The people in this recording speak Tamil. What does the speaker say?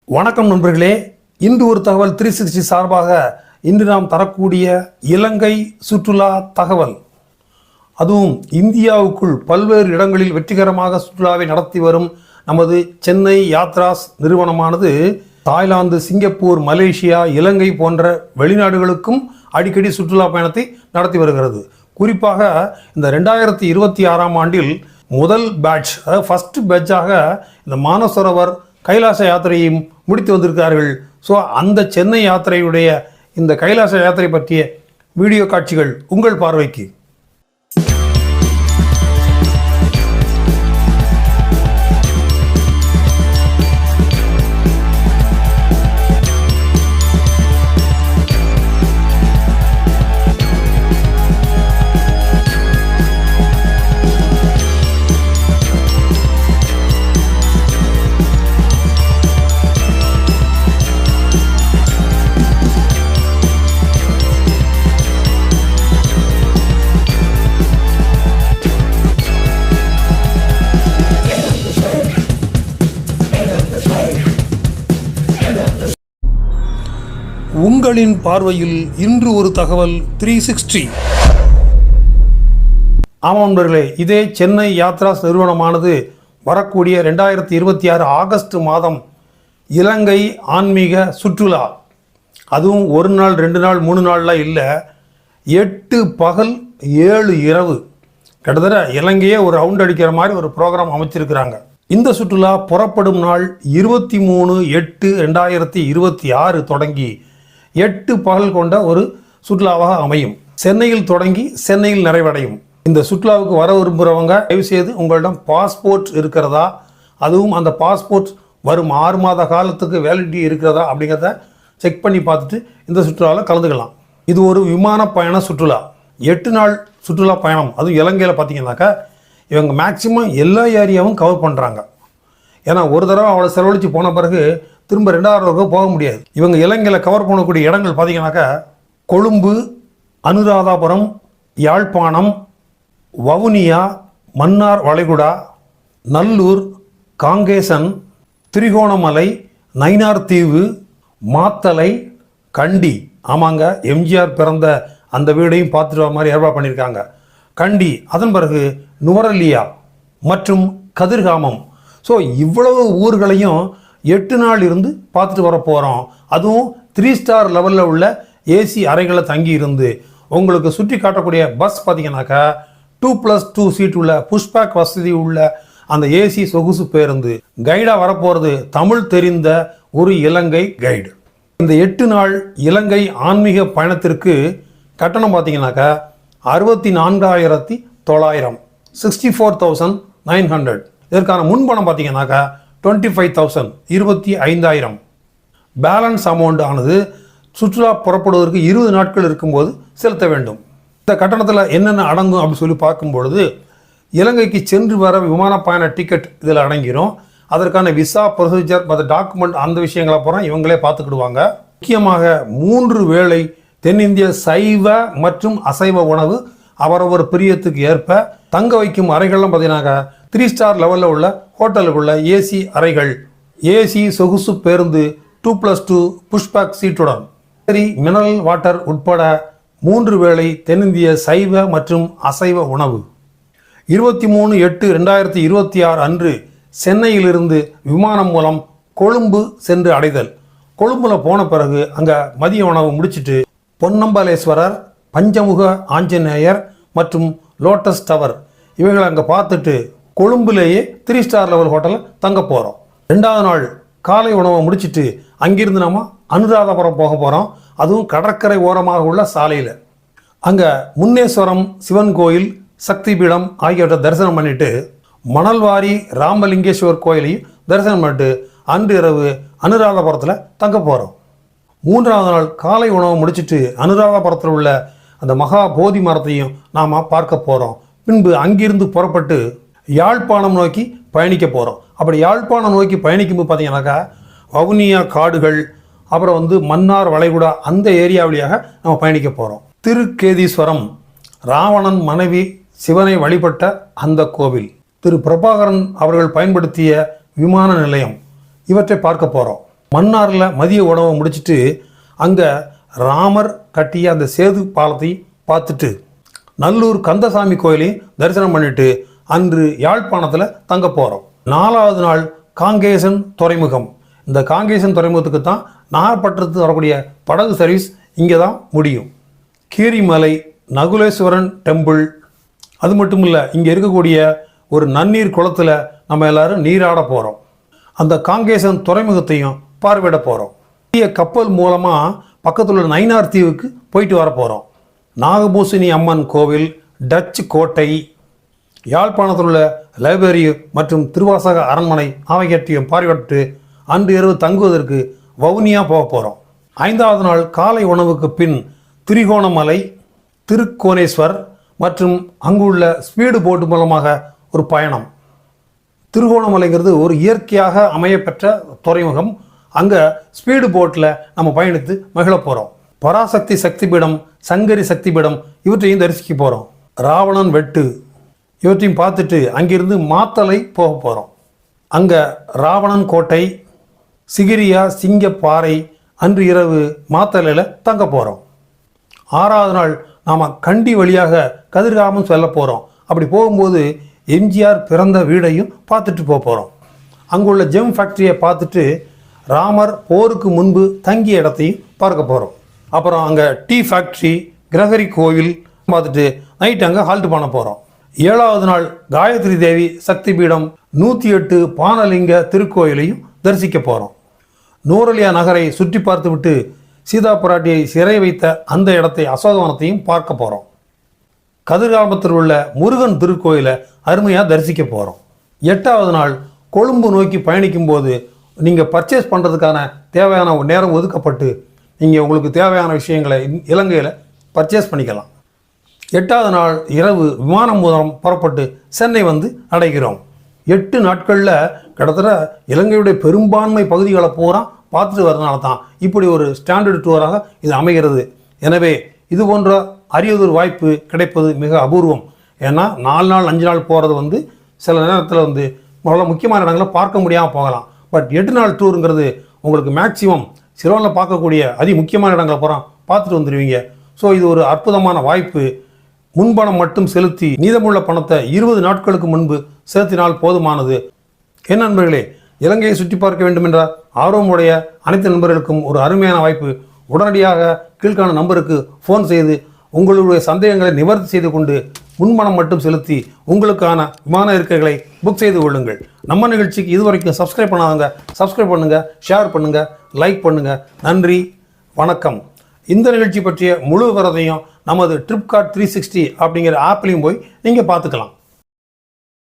வணக்கம் நண்பர்களே, இன்று ஒரு தகவல் 360 சார்பாக இன்று நாம் தரக்கூடிய இலங்கை சுற்றுலா தகவல். அதுவும் இந்தியாவுக்குள் பல்வேறு இடங்களில் வெற்றிகரமாக சுற்றுலாவை நடத்தி வரும் நமது சென்னை யாத்ராஸ் நிறுவனமானது தாய்லாந்து, சிங்கப்பூர், மலேசியா, இலங்கை போன்ற வெளிநாடுகளுக்கும் அடிக்கடி சுற்றுலா பயணத்தை நடத்தி வருகிறது. குறிப்பாக இந்த 2026ஆம் ஆண்டில் முதல் பேட்ச், அதாவது ஃபர்ஸ்ட் பேட்சாக இந்த மானசரோவர் கைலாச யாத்திரையும் முடித்து வந்திருக்கிறார்கள். ஸோ அந்த சென்னை யாத்திரையுடைய இந்த கைலாச யாத்திரை பற்றிய வீடியோ காட்சிகள் உங்கள் பார்வைக்கு. உங்களின் பார்வையில் இன்று ஒரு தகவல் 360. ஆமாம் நண்பர்களே, இதே சென்னை யாத்ராஸ் நிறுவனமானது வரக்கூடிய 2026 ஆகஸ்ட் மாதம் இலங்கை ஆன்மீக சுற்றுலா, அதுவும் ஒரு நாள் 2 நாள் 3 நாள்லாம் இல்லை, 8 பகல் 7 இரவு, கிட்டத்தட்ட இலங்கையே ஒரு ரவுண்ட் அடிக்கிற மாதிரி ஒரு ப்ரோக்ராம் அமைச்சிருக்கிறாங்க. இந்த சுற்றுலா புறப்படும் நாள் 23/8/2026 தொடங்கி 8 பகல் கொண்ட ஒரு சுற்றுலாவாக அமையும். சென்னையில் தொடங்கி சென்னையில் நிறைவடையும். இந்த சுற்றுலாவுக்கு வர விரும்புகிறவங்க தயவு செய்து உங்களிடம் பாஸ்போர்ட் இருக்கிறதா, அதுவும் அந்த பாஸ்போர்ட் வரும் 6 மாத காலத்துக்கு வேலிடிட்டி இருக்கிறதா அப்படிங்கிறத செக் பண்ணி பார்த்துட்டு இந்த சுற்றுலாவில் கலந்துக்கலாம். இது ஒரு விமான பயண சுற்றுலா, 8 நாள் சுற்றுலா பயணம். அதுவும் இலங்கையில் பார்த்தீங்கன்னாக்கா இவங்க மேக்சிமம் எல்லா ஏரியாவும் கவர் பண்ணுறாங்க. ஏன்னா ஒரு தடவை அவளை செலவழித்து போன பிறகு திரும்ப 2வது தடவை போக முடியாது. இவங்க இலங்கையில் கவர் பண்ணக்கூடிய இடங்கள் பார்த்தீங்கன்னாக்கா கொழும்பு, அனுராதாபுரம், யாழ்ப்பாணம், வவுனியா, மன்னார் வளைகுடா, நல்லூர், காங்கேசன், திரிகோணமலை, நயினார் தீவு, மாத்தலை, கண்டி. ஆமாங்க, எம்ஜிஆர் பிறந்த அந்த வீடையும் பார்த்துட்டு வர மாதிரி ஏற்பாடு பண்ணியிருக்காங்க. கண்டி, அதன் பிறகு நுவரெலியா மற்றும் கதிர்காமம். ஸோ இவ்வளவு ஊர்களையும் 8 நாள் இருந்து பார்த்துட்டு வர போகிறோம். அதுவும் 3 ஸ்டார் லெவலில் உள்ள ஏசி அறைகளை தங்கி இருந்து உங்களுக்கு சுற்றி காட்டக்கூடிய பஸ் பார்த்தீங்கன்னாக்கா 2+2 சீட் உள்ள புஷ்பேக் வசதி உள்ள அந்த ஏசி சொகுசு பேருந்து. கைடாக வரப்போகிறது தமிழ் தெரிந்த ஒரு இலங்கை கைடு. இந்த 8 நாள் இலங்கை ஆன்மீக பயணத்திற்கு கட்டணம் பார்த்தீங்கன்னாக்கா 64,900, 64,900. இதற்கான முன்பணம் பார்த்தீங்கன்னாக்கா 25,000, 25,000. பேலன்ஸ் அமௌண்ட் ஆனது சுற்றுலா புறப்படுவதற்கு 20 நாட்கள் இருக்கும்போது செலுத்த வேண்டும். இந்த கட்டணத்தில் என்னென்ன அடங்கும் அப்படின்னு சொல்லி பார்க்கும்பொழுது இலங்கைக்கு சென்று வர விமான பயண டிக்கெட் இதில் அடங்கிடும். அதற்கான விசா ப்ரொசீஜர், அந்த டாக்குமெண்ட், அந்த விஷயங்களை போகிறோம் இவங்களே பார்த்துக்கிடுவாங்க. முக்கியமாக 3 வேளை தென்னிந்திய சைவ மற்றும் அசைவ உணவு அவரவர் பிரியத்துக்கு ஏற்ப தங்க வைக்கும் அறைகள்லாம் பார்த்தீங்கன்னாக்கா 3 ஸ்டார் லெவலில் உள்ள ஹோட்டலுக்குள்ள ஏசி அறைகள், ஏசி சொகுசு பேருந்து, 2+2 புஷ்பேக் சீட்டுடன், சரி மினரல் வாட்டர் உட்பட 3 வேளை தென்னிந்திய சைவ மற்றும் அசைவ உணவு. 23/8/2026 அன்று சென்னையிலிருந்து விமானம் மூலம் கொழும்பு சென்று அடைதல். கொழும்புல போன பிறகு அங்கே மதிய உணவு முடிச்சுட்டு பொன்னம்பலேஸ்வரர், பஞ்சமுக ஆஞ்சநேயர் மற்றும் லோட்டஸ் டவர் இவைகளை அங்கே பார்த்துட்டு கொழும்புலேயே 3 ஸ்டார் லெவல் ஹோட்டலில் தங்க போகிறோம். 2வது நாள் காலை உணவை முடிச்சுட்டு அங்கிருந்து நம்ம அனுராதபுரம் போக போகிறோம். அதுவும் கடற்கரை ஓரமாக உள்ள சாலையில். அங்கே முன்னேஸ்வரம் சிவன் கோயில், சக்தி பீடம் ஆகியவற்றை தரிசனம் பண்ணிட்டு மணல்வாரி ராமலிங்கேஸ்வர் கோயிலையும் தரிசனம் பண்ணிட்டு அன்று இரவு அனுராதபுரத்தில் தங்க போகிறோம். 3வது நாள் காலை உணவை முடிச்சுட்டு அனுராதபுரத்தில் உள்ள அந்த மகா போதி மரத்தையும் நாம் பார்க்க போகிறோம். பின்பு அங்கிருந்து புறப்பட்டு யாழ்ப்பாணம் நோக்கி பயணிக்க போகிறோம். அப்படி யாழ்ப்பாணம் நோக்கி பயணிக்கும்போது பார்த்தீங்கன்னாக்கா வவுனியா காடுகள், அப்புறம் மன்னார் வளைகுடா, அந்த ஏரியா வழியாக நம்ம பயணிக்க போகிறோம். திருக்கேதீஸ்வரம், ராவணன் மனைவி சிவனை வழிபட்ட அந்த கோவில், திரு பிரபாகரன் அவர்கள் பயன்படுத்திய விமான நிலையம், இவற்றை பார்க்க போகிறோம். மன்னாரில் மதிய உணவை முடிச்சுட்டு அங்கே ராமர் கட்டிய அந்த சேது பாலத்தை பார்த்துட்டு நல்லூர் கந்தசாமி கோயிலையும் தரிசனம் பண்ணிட்டு அன்று யாழ்ப்பாணத்தில் தங்க போகிறோம். 4வது நாள் காங்கேசன் துறைமுகம். இந்த காங்கேசன் துறைமுகத்துக்கு தான் நாகப்பட்டினத்துக்கு வரக்கூடிய படகு சர்வீஸ் இங்கே தான் முடியும். கீரிமலை, நகுலேஸ்வரன் டெம்பிள், அது மட்டும் இல்லை, இங்கே இருக்கக்கூடிய ஒரு நன்னீர் குளத்தில் நம்ம எல்லாரும் நீராட போகிறோம். அந்த காங்கேசன் துறைமுகத்தையும் பார்வையிட போகிறோம். பெரிய கப்பல் மூலமாக பக்கத்தில் உள்ள நயினார் தீவுக்கு போயிட்டு வர போகிறோம். நாகபூசணி அம்மன் கோவில், டச்சு கோட்டை, யாழ்ப்பாணத்தில் உள்ள லைப்ரரி மற்றும் திருவாசக அரண்மனை ஆகியவற்றையும் பார்வையிட்டு அன்று இரவு தங்குவதற்கு வவுனியா போக போகிறோம். 5வது நாள் காலை உணவுக்கு பின் திரிகோணமலை, திருக்கோணேஸ்வர் மற்றும் அங்குள்ள ஸ்பீடு போட்டு மூலமாக ஒரு பயணம். திருகோணமலைங்கிறது ஒரு இயற்கையாக அமையப்பெற்ற துறைமுகம். அங்கே ஸ்பீடு போட்டில் நம்ம பயணித்து மகிழ போகிறோம். பராசக்தி சக்தி பீடம், சங்கரி சக்தி பீடம் இவற்றையும் தரிசிக்க போகிறோம். ராவணன் வெட்டு இவற்றையும் பார்த்துட்டு அங்கிருந்து மாத்தலை போக போகிறோம். அங்கே ராவணன் கோட்டை, சிகிரியா சிங்கப்பாறை, அன்று இரவு மாத்தலையில் தங்க போகிறோம். 6வது நாள் நாம் கண்டி வழியாக கதிர்காமம் செல்ல போகிறோம். அப்படி போகும்போது எம்ஜிஆர் பிறந்த வீடையும் பார்த்துட்டு போக போகிறோம். அங்குள்ள ஜெம் ஃபேக்ட்ரியை பார்த்துட்டு ராமர் போருக்கு முன்பு தங்கிய இடத்தையும் பார்க்க போகிறோம். அப்புறம் அங்கே டீ ஃபேக்ட்ரி, கிரகரி கோவில் பார்த்துட்டு நைட் அங்கே ஹால்ட் பண்ண போகிறோம். 7வது நாள் காயத்ரி தேவி சக்தி பீடம், 108 பானலிங்க திருக்கோயிலையும் தரிசிக்க போகிறோம். நூரலியா நகரை சுற்றி பார்த்து விட்டு சீதா பிராட்டியை சிறை வைத்த அந்த இடத்தை அசோகவனத்தையும் பார்க்க போகிறோம். கதிர்காமத்தில் உள்ள முருகன் திருக்கோயிலை அருமையாக தரிசிக்க போகிறோம். 8வது நாள் கொழும்பு நோக்கி பயணிக்கும் போது நீங்கள் பர்ச்சேஸ் பண்ணுறதுக்கான தேவையான நேரம் ஒதுக்கப்பட்டு நீங்கள் உங்களுக்கு தேவையான விஷயங்களை இலங்கையில் பர்ச்சேஸ் பண்ணிக்கலாம். 8வது நாள் இரவு விமானம் மூலம் புறப்பட்டு சென்னை வந்து அடைகிறோம். 8 நாட்களில் கிட்டத்தட்ட இலங்கையுடைய பெரும்பான்மை பகுதிகளை பூரா பார்த்துட்டு வரனால தான் இப்படி ஒரு ஸ்டாண்டர்ட் டூராக இது அமைகிறது. எனவே இது போன்ற அரியதொரு வாய்ப்பு கிடைப்பது மிக அபூர்வம். ஏன்னா 4 நாள் 5 நாள் போகிறது சில நேரத்தில் முதல்ல முக்கியமான இடங்களை பார்க்க முடியாமல் போகலாம். பட் 8 நாள் டூருங்கிறது உங்களுக்கு மேக்சிமம் சிலோனில் பார்க்கக்கூடிய முக்கியமான இடங்களை பூரா பார்த்துட்டு வந்துடுவீங்க. ஸோ இது ஒரு அற்புதமான வாய்ப்பு. முன்பணம் மட்டும் செலுத்தி மீதமுள்ள பணத்தை 20 நாட்களுக்கு முன்பு செலுத்தினால் போதுமானது. என் நண்பர்களே, இலங்கையை சுற்றி பார்க்க வேண்டும் என்ற ஆர்வமுடைய அனைத்து நண்பர்களுக்கும் ஒரு அருமையான வாய்ப்பு. உடனடியாக கீழ்காண நம்பருக்கு ஃபோன் செய்து உங்களுடைய சந்தேகங்களை நிவர்த்தி செய்து கொண்டு முன்பணம் மட்டும் செலுத்தி உங்களுக்கான விமான இருக்கைகளை புக் செய்து கொள்ளுங்கள். நம்ம நிகழ்ச்சிக்கு இதுவரைக்கும் சப்ஸ்கிரைப் பண்ணாதவங்க சப்ஸ்கிரைப் பண்ணுங்கள், ஷேர் பண்ணுங்கள், லைக் பண்ணுங்கள். நன்றி, வணக்கம். இந்த நிகழ்ச்சி பற்றிய முழு விவரத்தையும் நமது ட்ரிப்கார்ட் 360 அப்படிங்கிற ஆப்லையும் போய் நீங்கள் பார்த்துக்கலாம்.